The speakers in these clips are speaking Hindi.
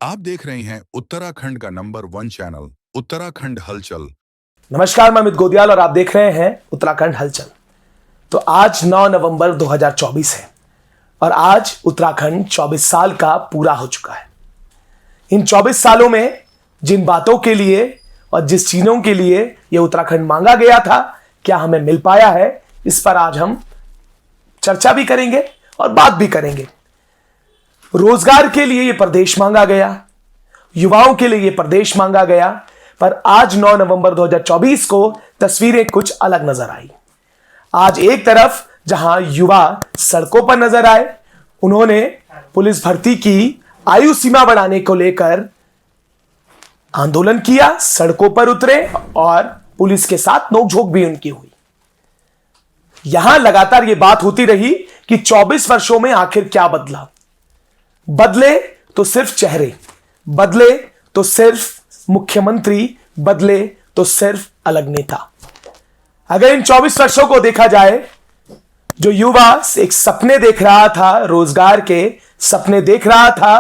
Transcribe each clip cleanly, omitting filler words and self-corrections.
आप देख रहे हैं उत्तराखंड का नंबर 1 चैनल उत्तराखंड हलचल। नमस्कार, मैं अमित गोदियाल और आप देख रहे हैं उत्तराखंड हलचल। तो आज 9 नवंबर 2024 है और आज उत्तराखंड 24 साल का पूरा हो चुका है। इन 24 सालों में जिन बातों के लिए और जिस चीजों के लिए यह उत्तराखंड मांगा गया था, क्या हमें मिल पाया है, इस पर आज हम चर्चा भी करेंगे और बात भी करेंगे। रोजगार के लिए यह प्रदेश मांगा गया, युवाओं के लिए यह प्रदेश मांगा गया, पर आज 9 नवंबर 2024 को तस्वीरें कुछ अलग नजर आई। आज एक तरफ जहां युवा सड़कों पर नजर आए, उन्होंने पुलिस भर्ती की आयु सीमा बढ़ाने को लेकर आंदोलन किया, सड़कों पर उतरे और पुलिस के साथ नोकझोंक भी उनकी हुई। यहां लगातार यह बात होती रही कि 24 वर्षों में आखिर क्या बदला। बदले तो सिर्फ चेहरे, बदले तो सिर्फ मुख्यमंत्री, बदले तो सिर्फ अलग नेता। अगर इन 24 वर्षों को देखा जाए, जो युवा एक सपने देख रहा था, रोजगार के सपने देख रहा था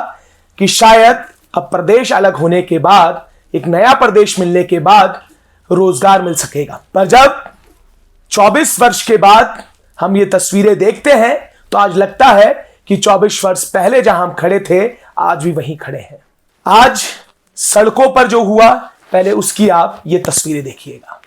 कि शायद अब प्रदेश अलग होने के बाद, एक नया प्रदेश मिलने के बाद रोजगार मिल सकेगा, पर जब 24 वर्ष के बाद हम ये तस्वीरें देखते हैं तो आज लगता है कि 24 वर्ष पहले जहां हम खड़े थे, आज भी वहीं खड़े हैं। आज सड़कों पर जो हुआ, पहले उसकी आप ये तस्वीरें देखिएगा।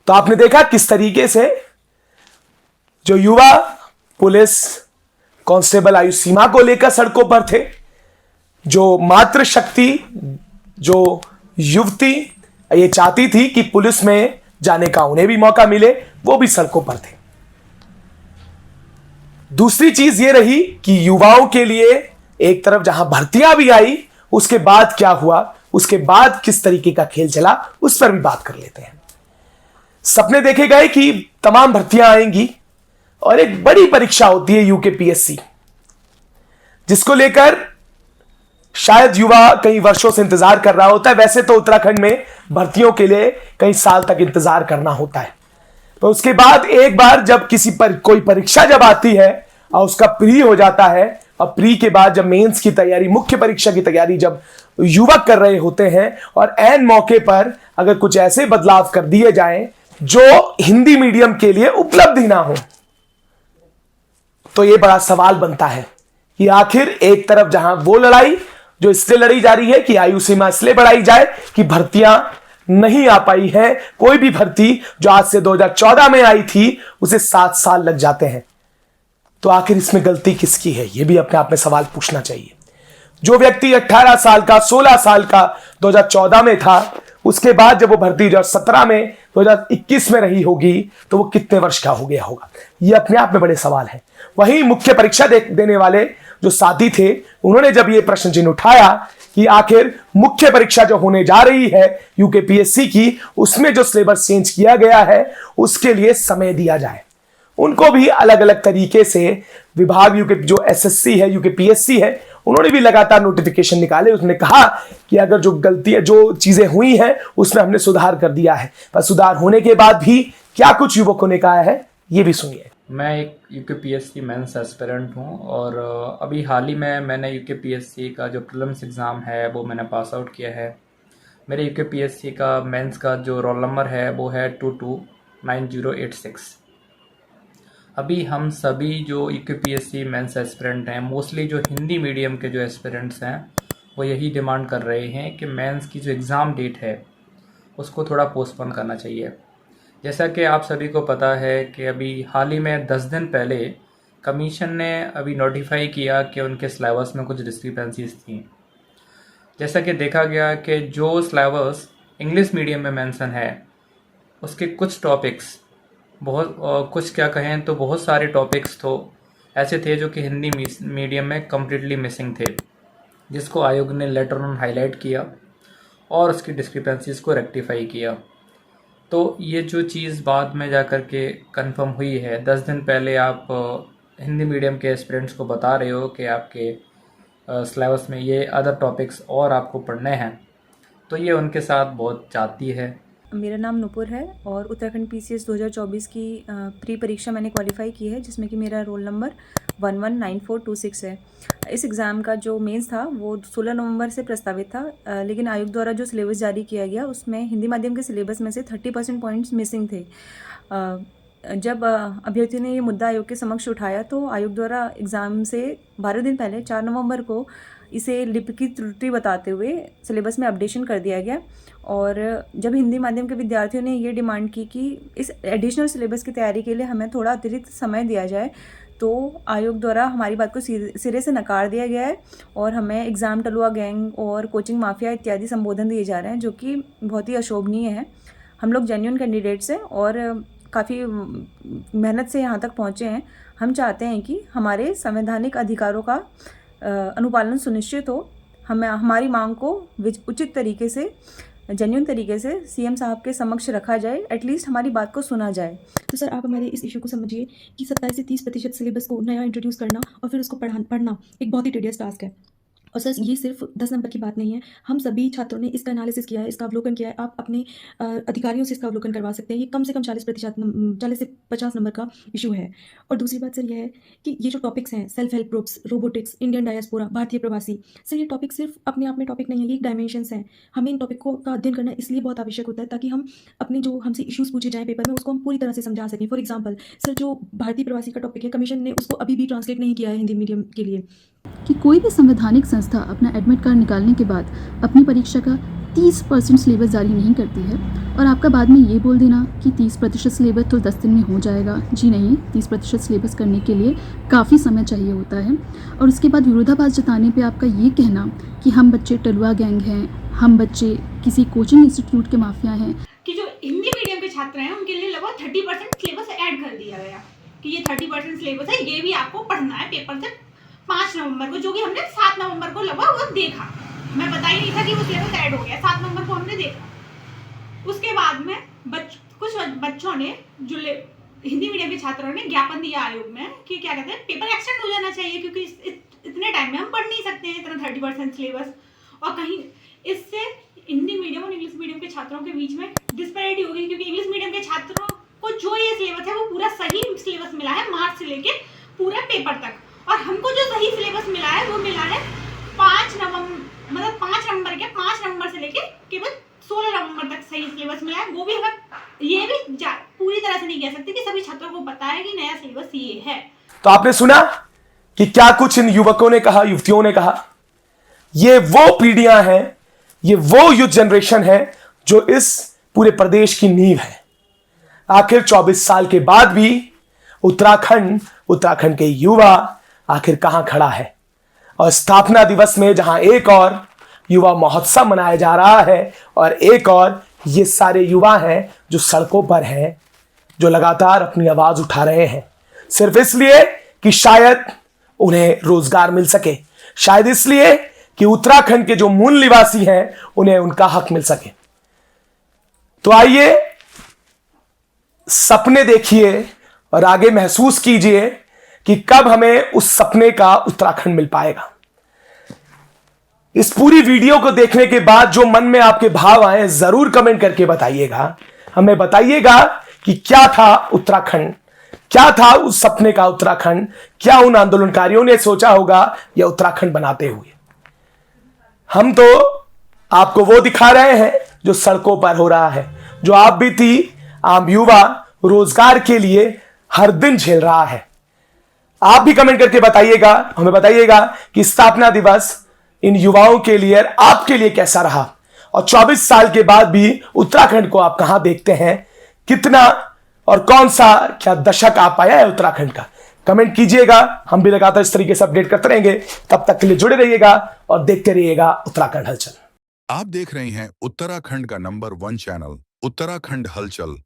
तो आपने देखा किस तरीके से जो युवा पुलिस कांस्टेबल आयु सीमा को लेकर सड़कों पर थे, जो मातृ शक्ति, जो युवती ये चाहती थी कि पुलिस में जाने का उन्हें भी मौका मिले, वो भी सड़कों पर थे। दूसरी चीज ये रही कि युवाओं के लिए एक तरफ जहां भर्तियां भी आई, उसके बाद क्या हुआ, उसके बाद किस तरीके का खेल चला, उस पर भी बात कर लेते हैं। सपने देखे गए कि तमाम भर्तियां आएंगी और एक बड़ी परीक्षा होती है यूकेपीएससी, जिसको लेकर शायद युवा कई वर्षों से इंतजार कर रहा होता है। वैसे तो उत्तराखंड में भर्तियों के लिए कई साल तक इंतजार करना होता है, तो उसके बाद एक बार जब किसी पर कोई परीक्षा जब आती है और उसका प्री हो जाता है, और प्री के बाद जब मेंस की तैयारी, मुख्य परीक्षा की तैयारी जब युवक कर रहे होते हैं और ऐन मौके पर अगर कुछ ऐसे बदलाव कर दिए जाएं जो हिंदी मीडियम के लिए उपलब्ध ही ना हो, तो यह बड़ा सवाल बनता है कि आखिर एक तरफ जहां वो लड़ाई जो इसलिए लड़ी जा रही है कि आयु सीमा इसलिए बढ़ाई जाए कि भर्तियां नहीं आ पाई है। कोई भी भर्ती जो आज से 2014 में आई थी उसे 7 साल लग जाते हैं। तो आखिर इसमें गलती किसकी है, यह भी अपने आप में सवाल पूछना चाहिए। जो व्यक्ति 18 साल का 16 साल का 2014 में था, उसके बाद जब वो भर्ती 2017 में 2021 में रही होगी तो वो कितने वर्ष का हो गया होगा, ये अपने आप में बड़े सवाल हैं। वहीं मुख्य परीक्षा देने वाले जो साथी थे, उन्होंने जब ये प्रश्न चिन्ह उठाया कि आखिर मुख्य परीक्षा जो होने जा रही है यूकेपीएससी की, उसमें जो सिलेबस चेंज किया गया है उसके लिए समय दिया जाए। उनको भी अलग अलग तरीके से विभाग यूके जो एसएससी है, यूकेपीएससी है, उन्होंने भी लगातार नोटिफिकेशन निकाले। उसने कहा कि अगर जो गलतियां जो चीजें हुई हैं उसमें हमने सुधार कर दिया है, पर सुधार होने के बाद भी क्या कुछ युवकों ने कहा है ये भी सुनिए। मैं एक यूकेपीएससी मेंस एस्पिरेंट हूं और अभी हाल ही में मैंने यूकेपीएससी का जो प्रीलिम्स एग्ज़ाम है वो मैंने पास आउट किया है। मेरे यूकेपीएससी का मेंस का जो रोल नंबर है वो है 229086। अभी हम सभी जो यूकेपीएससी मेंस एस्पिरेंट हैं, मोस्टली जो हिंदी मीडियम के जो एस्पिरेंट्स हैं, वो यही डिमांड कर रहे हैं कि मेंस की जो एग्ज़ाम डेट है उसको थोड़ा पोस्टपोन करना चाहिए। जैसा कि आप सभी को पता है कि अभी हाल ही में 10 दिन पहले कमीशन ने अभी नोटिफाई किया कि उनके सिलेबस में कुछ डिस्क्रिपेंसीज थी। जैसा कि देखा गया कि जो सिलेबस इंग्लिश मीडियम में मेंशन है उसके कुछ टॉपिक्स कुछ क्या कहें तो बहुत सारे टॉपिक्स तो ऐसे थे जो कि हिंदी मीडियम में कम्प्लीटली मिसिंग थे, जिसको आयोग ने लेटर ऑन हाईलाइट किया और उसकी डिस्क्रिपेंसीज को रेक्टिफाई किया। तो ये जो चीज़ बाद में जाकर के कंफर्म हुई है, 10 दिन पहले आप हिंदी मीडियम के एस्पिरेंट्स को बता रहे हो कि आपके सिलेबस में ये अदर टॉपिक्स और आपको पढ़ने हैं, तो ये उनके साथ बहुत जाती है। मेरा नाम नुपुर है और उत्तराखंड पीसीएस 2024 की प्री परीक्षा मैंने क्वालिफाई की है, जिसमें कि मेरा रोल नंबर 119426 है। इस एग्ज़ाम का जो मेंस था वो 16 नवंबर से प्रस्तावित था, लेकिन आयोग द्वारा जो सिलेबस जारी किया गया उसमें हिंदी माध्यम के सिलेबस में से 30% पॉइंट्स मिसिंग थे। जब अभ्यर्थियों ने ये मुद्दा आयोग के समक्ष उठाया तो आयोग द्वारा एग्ज़ाम से 12 दिन पहले 4 नवंबर को इसे लिपि की त्रुटि बताते हुए सिलेबस में अपडेशन कर दिया गया। और जब हिंदी माध्यम के विद्यार्थियों ने ये डिमांड की कि इस एडिशनल सिलेबस की तैयारी के लिए हमें थोड़ा अतिरिक्त समय दिया जाए, तो आयोग द्वारा हमारी बात को सिरे से नकार दिया गया है और हमें एग्ज़ाम टलुआ गैंग और कोचिंग माफिया इत्यादि संबोधन दिए जा रहे हैं, जो कि बहुत ही अशोभनीय है। हम लोग जेन्युइन कैंडिडेट्स हैं और काफ़ी मेहनत से यहाँ तक पहुँचे हैं। हम चाहते हैं कि हमारे संवैधानिक अधिकारों का अनुपालन सुनिश्चित हो, हमें हमारी मांग को उचित तरीके से, जेन्युइन तरीके से सीएम साहब के समक्ष रखा जाए, एटलीस्ट हमारी बात को सुना जाए। तो सर, आप हमारे इस इशू को समझिए कि 27 से 30% सिलेबस को नया इंट्रोड्यूस करना और फिर उसको पढ़ना एक बहुत ही टीडियस टास्क है। और सर, ये सिर्फ 10 नंबर की बात नहीं है, हम सभी छात्रों ने इसका एनालिसिस किया है, इसका अवलोकन किया है। आप अपने अधिकारियों से इसका अवलोकन करवा सकते हैं। ये कम से कम 40 से 50 नंबर का इशू है। और दूसरी बात सर यह है कि ये जो टॉपिक्स हैं, self help groups, robotics, Indian diaspora, भारतीय प्रवासी, सर ये टॉपिक सिर्फ अपने आप में टॉपिक नहीं है, ये एक डायमेंशंस हैं। हमें इन टॉपिक का अध्ययन करना इसलिए बहुत आवश्यक होता है ताकि हम अपने जो हमसे इशूज़ पूछे जाएँ पेपर में उसको हम पूरी तरह से समझा सकें। फॉर एग्जाम्पल सर, जो भारतीय प्रवासी का टॉपिक है, कमीशन ने उसको अभी भी ट्रांसलेट नहीं किया है हिंदी मीडियम के लिए। कि कोई भी संवैधानिक संस्था अपना एडमिट कार्ड निकालने के बाद अपनी परीक्षा का 30% सिलेबस जारी नहीं करती है, और आपका बाद में ये बोल देना कि 30% सिलेबस तो 10 दिन में हो जाएगा। जी नहीं, 30% सिलेबस करने के लिए काफ़ी समय चाहिए होता है। और उसके बाद विरोधाभास जताने पे आपका ये कहना कि हम बच्चे टलुआ गैंग हैं, हम बच्चे किसी कोचिंग इंस्टीट्यूट के माफिया हैं, कि जो हिंदी मीडियम के छात्र हैं उनके लिए लगभग 30% सिलेबस ऐड कर दिया गया कि ये 30% सिलेबस है, ये भी आपको पढ़ना है पेपर से 5 नवंबर को, जो कि हमने 7 नवंबर को लगभग वो देखा। मैं पता ही नहीं था कि वो सिलेबस ऐड हो गया, 7 नवंबर को हमने देखा। उसके बाद में कुछ बच्चों ने, जो हिंदी मीडियम के छात्रों ने ज्ञापन दिया आयोग में कि क्या कहते हैं, पेपर एक्सटेंड हो जाना चाहिए क्योंकि इतने टाइम में हम पढ़ नहीं सकते हैं इतना 30% सिलेबस। और कहीं इससे हिंदी मीडियम और इंग्लिश मीडियम के छात्रों के बीच में डिस्पैरिटी होगी, क्योंकि इंग्लिश मीडियम के छात्रों को जो ये सिलेबस है वो पूरा सही सिलेबस मिला है मार्च से लेके पूरे पेपर तक, और हमको जो सही सिलेबस मिला है वो मिला है 5 नवंबर से लेके केवल 16 नवंबर तक सही सिलेबस मिला है। वो भी हमें ये भी पूरी तरह से नहीं कह सकते कि सभी छात्रों को पता है कि नया सिलेबस ये है। तो आपने सुना कि क्या कुछ इन युवकों ने कहा, युवतियों ने कहा। ये वो पीढ़ियां हैं, ये वो यूथ जनरेशन है जो इस पूरे प्रदेश की नींव है। आखिर 24 साल के बाद भी उत्तराखंड के युवा आखिर कहां खड़ा है? और स्थापना दिवस में जहां एक और युवा महोत्सव मनाया जा रहा है और एक और ये सारे युवा हैं जो सड़कों पर हैं, जो लगातार अपनी आवाज उठा रहे हैं सिर्फ इसलिए कि शायद उन्हें रोजगार मिल सके, शायद इसलिए कि उत्तराखंड के जो मूल निवासी हैं उन्हें उनका हक मिल सके। तो आइए सपने देखिए और आगे महसूस कीजिए कि कब हमें उस सपने का उत्तराखंड मिल पाएगा। इस पूरी वीडियो को देखने के बाद जो मन में आपके भाव आए जरूर कमेंट करके बताइएगा। हमें बताइएगा कि क्या था उत्तराखंड, क्या था उस सपने का उत्तराखंड, क्या उन आंदोलनकारियों ने सोचा होगा यह उत्तराखंड बनाते हुए। हम तो आपको वो दिखा रहे हैं जो सड़कों पर हो रहा है, जो आप भी थी आम युवा रोजगार के लिए हर दिन झेल रहा है। आप भी कमेंट करके बताइएगा, हमें बताइएगा कि स्थापना दिवस इन युवाओं के लिए, आपके लिए कैसा रहा और 24 साल के बाद भी उत्तराखंड को आप कहां देखते हैं, कितना और कौन सा क्या दशक आ पाया है उत्तराखंड का। कमेंट कीजिएगा, हम भी लगातार इस तरीके से अपडेट करते रहेंगे। तब तक के लिए जुड़े रहिएगा और देखते रहिएगा उत्तराखंड हलचल। आप देख रहे हैं उत्तराखंड का नंबर 1 चैनल उत्तराखंड हलचल।